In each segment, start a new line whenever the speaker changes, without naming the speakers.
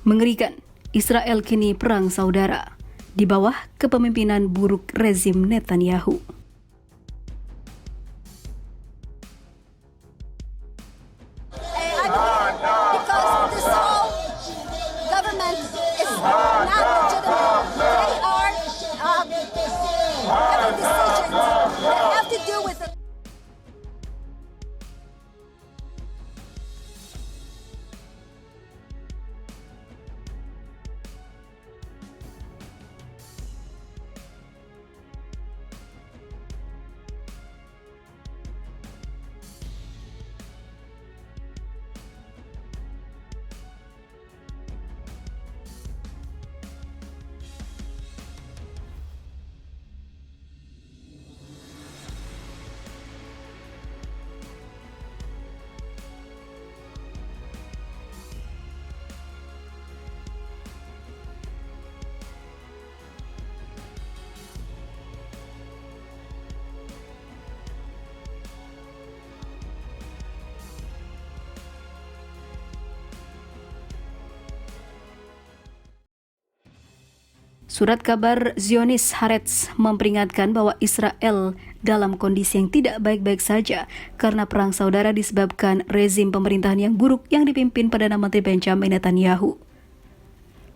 Mengerikan, Israel kini perang saudara di bawah kepemimpinan buruk rezim Netanyahu.
Because this whole government is not legitimate. They are having decisions that have to do with it.
Surat kabar Zionis Haaretz memperingatkan bahwa Israel dalam kondisi yang tidak baik-baik saja karena perang saudara disebabkan rezim pemerintahan yang buruk yang dipimpin Perdana Menteri Benjamin Netanyahu.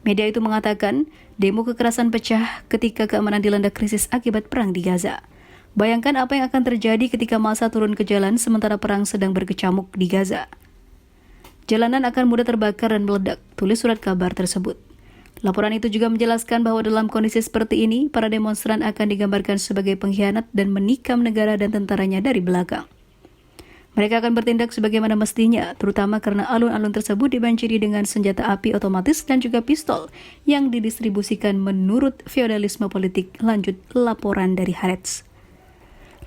Media itu mengatakan demo kekerasan pecah ketika keamanan dilanda krisis akibat perang di Gaza. Bayangkan apa yang akan terjadi ketika massa turun ke jalan sementara perang sedang berkecamuk di Gaza. Jalanan akan mudah terbakar dan meledak, tulis surat kabar tersebut. Laporan itu juga menjelaskan bahwa dalam kondisi seperti ini, para demonstran akan digambarkan sebagai pengkhianat dan menikam negara dan tentaranya dari belakang. Mereka akan bertindak sebagaimana mestinya, terutama karena alun-alun tersebut dibanjiri dengan senjata api otomatis dan juga pistol yang didistribusikan menurut feodalisme politik, lanjut laporan dari Haaretz.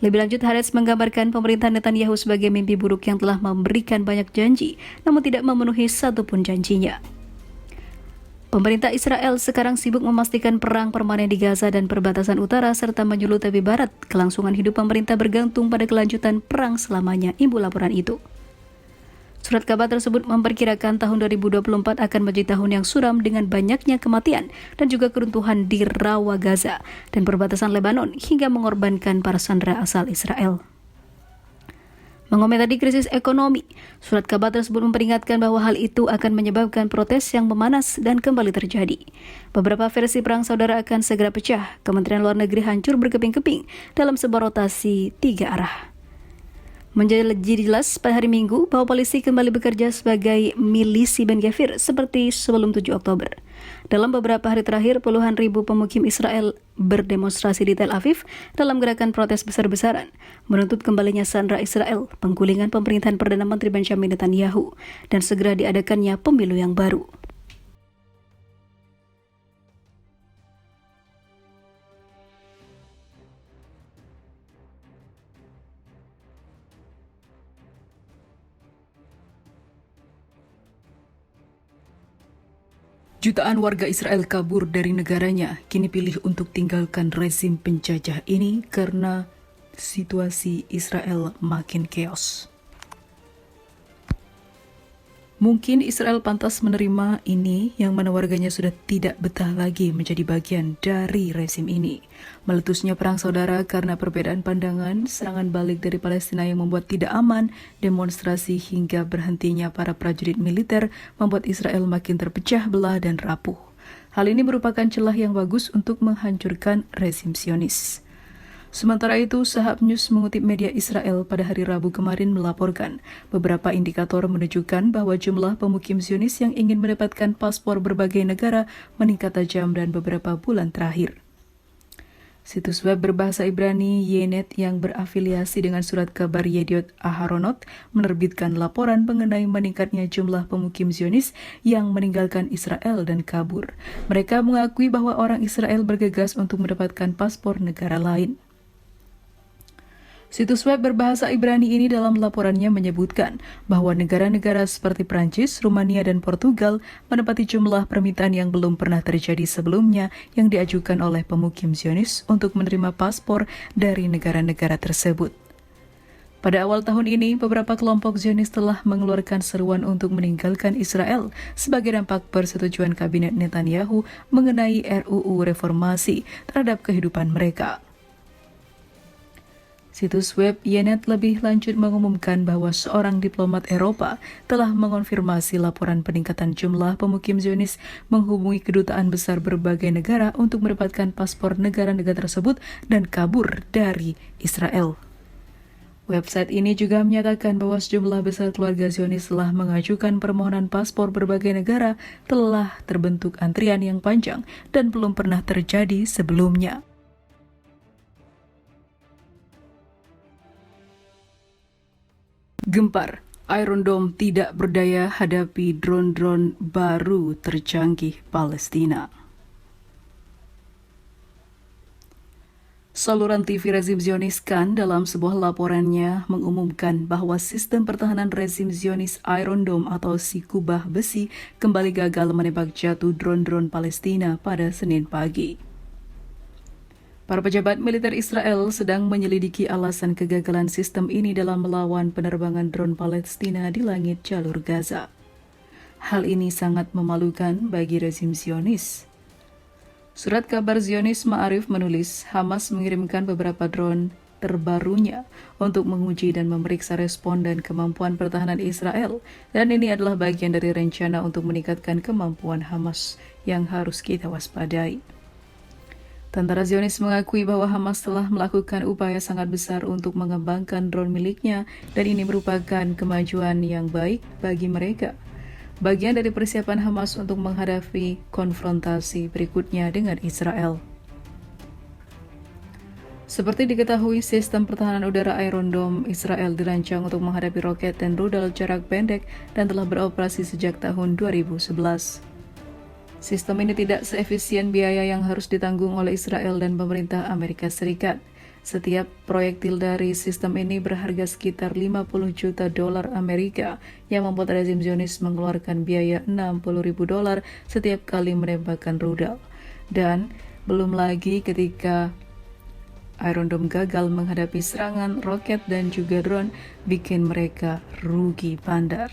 Lebih lanjut, Haaretz menggambarkan pemerintahan Netanyahu sebagai mimpi buruk yang telah memberikan banyak janji, namun tidak memenuhi satupun janjinya. Pemerintah Israel sekarang sibuk memastikan perang permanen di Gaza dan perbatasan utara serta menyulut tepi barat. Kelangsungan hidup pemerintah bergantung pada kelanjutan perang selamanya, imbul laporan itu. Surat kabar tersebut memperkirakan tahun 2024 akan menjadi tahun yang suram dengan banyaknya kematian dan juga keruntuhan di rawa Gaza dan perbatasan Lebanon hingga mengorbankan para sandera asal Israel. Mengomentari krisis ekonomi, surat kabar tersebut memperingatkan bahwa hal itu akan menyebabkan protes yang memanas dan kembali terjadi. Beberapa versi perang saudara akan segera pecah. Kementerian Luar Negeri hancur berkeping-keping dalam sebuah rotasi 3 arah. Menjadi jelas pada hari Minggu bahwa polisi kembali bekerja sebagai milisi Ben Gvir seperti sebelum 7 Oktober. Dalam beberapa hari terakhir, puluhan ribu pemukim Israel berdemonstrasi di Tel Aviv dalam gerakan protes besar-besaran, menuntut kembalinya sandera Israel, penggulingan pemerintahan Perdana Menteri Benjamin Netanyahu, dan segera diadakannya pemilu yang baru. Jutaan warga Israel kabur dari negaranya, kini pilih untuk tinggalkan rezim penjajah ini karena situasi Israel makin chaos. Mungkin Israel pantas menerima ini yang mana warganya sudah tidak betah lagi menjadi bagian dari rezim ini. Meletusnya perang saudara karena perbedaan pandangan, serangan balik dari Palestina yang membuat tidak aman, demonstrasi hingga berhentinya para prajurit militer membuat Israel makin terpecah belah dan rapuh. Hal ini merupakan celah yang bagus untuk menghancurkan rezim Zionis. Sementara itu, Sahab News mengutip media Israel pada hari Rabu kemarin melaporkan beberapa indikator menunjukkan bahwa jumlah pemukim Zionis yang ingin mendapatkan paspor berbagai negara meningkat tajam dan beberapa bulan terakhir. Situs web berbahasa Ibrani Ynet yang berafiliasi dengan surat kabar Yediot Aharonot menerbitkan laporan mengenai meningkatnya jumlah pemukim Zionis yang meninggalkan Israel dan kabur. Mereka mengakui bahwa orang Israel bergegas untuk mendapatkan paspor negara lain. Situs web berbahasa Ibrani ini dalam laporannya menyebutkan bahwa negara-negara seperti Prancis, Rumania, dan Portugal menempati jumlah permintaan yang belum pernah terjadi sebelumnya yang diajukan oleh pemukim Zionis untuk menerima paspor dari negara-negara tersebut. Pada awal tahun ini, beberapa kelompok Zionis telah mengeluarkan seruan untuk meninggalkan Israel sebagai dampak persetujuan kabinet Netanyahu mengenai RUU reformasi terhadap kehidupan mereka. Situs web Ynet lebih lanjut mengumumkan bahwa seorang diplomat Eropa telah mengonfirmasi laporan peningkatan jumlah pemukim Zionis menghubungi kedutaan besar berbagai negara untuk mendapatkan paspor negara-negara tersebut dan kabur dari Israel. Website ini juga menyatakan bahwa sejumlah besar keluarga Zionis telah mengajukan permohonan paspor berbagai negara, telah terbentuk antrian yang panjang dan belum pernah terjadi sebelumnya. Gempar, Iron Dome tidak berdaya hadapi drone-drone baru tercanggih Palestina. Saluran TV rezim Zionis Kan dalam sebuah laporannya mengumumkan bahwa sistem pertahanan rezim Zionis Iron Dome atau si kubah besi kembali gagal menembak jatuh drone-drone Palestina pada Senin pagi. Para pejabat militer Israel sedang menyelidiki alasan kegagalan sistem ini dalam melawan penerbangan drone Palestina di langit jalur Gaza. Hal ini sangat memalukan bagi rezim Zionis. Surat kabar Zionis Ma'arif menulis, Hamas mengirimkan beberapa drone terbarunya untuk menguji dan memeriksa respon dan kemampuan pertahanan Israel, dan ini adalah bagian dari rencana untuk meningkatkan kemampuan Hamas yang harus kita waspadai. Tentara Zionis mengakui bahwa Hamas telah melakukan upaya sangat besar untuk mengembangkan drone miliknya dan ini merupakan kemajuan yang baik bagi mereka. Bagian dari persiapan Hamas untuk menghadapi konfrontasi berikutnya dengan Israel. Seperti diketahui, sistem pertahanan udara Iron Dome Israel dirancang untuk menghadapi roket dan rudal jarak pendek dan telah beroperasi sejak tahun 2011. Sistem ini tidak seefisien biaya yang harus ditanggung oleh Israel dan pemerintah Amerika Serikat. Setiap proyektil dari sistem ini berharga sekitar 50 juta dolar Amerika yang membuat rezim Zionis mengeluarkan biaya 60.000 dolar setiap kali menembakkan rudal. Dan belum lagi ketika Iron Dome gagal menghadapi serangan roket dan juga drone, bikin mereka rugi bandar.